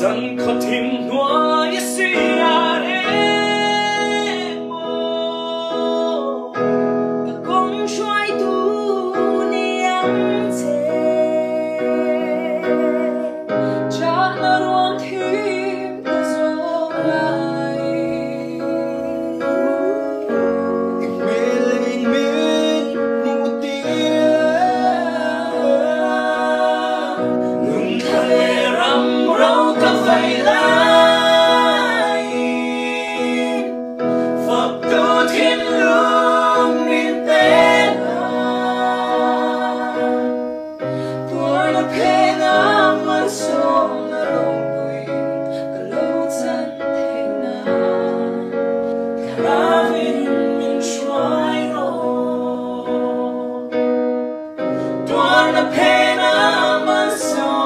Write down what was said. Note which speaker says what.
Speaker 1: rằng khó tìm hoa suy à đêm cả con xoay tu niệm thế cha là luôn thêm cái gió lại mình một tiếng ngừng thề răm râu ta phải lá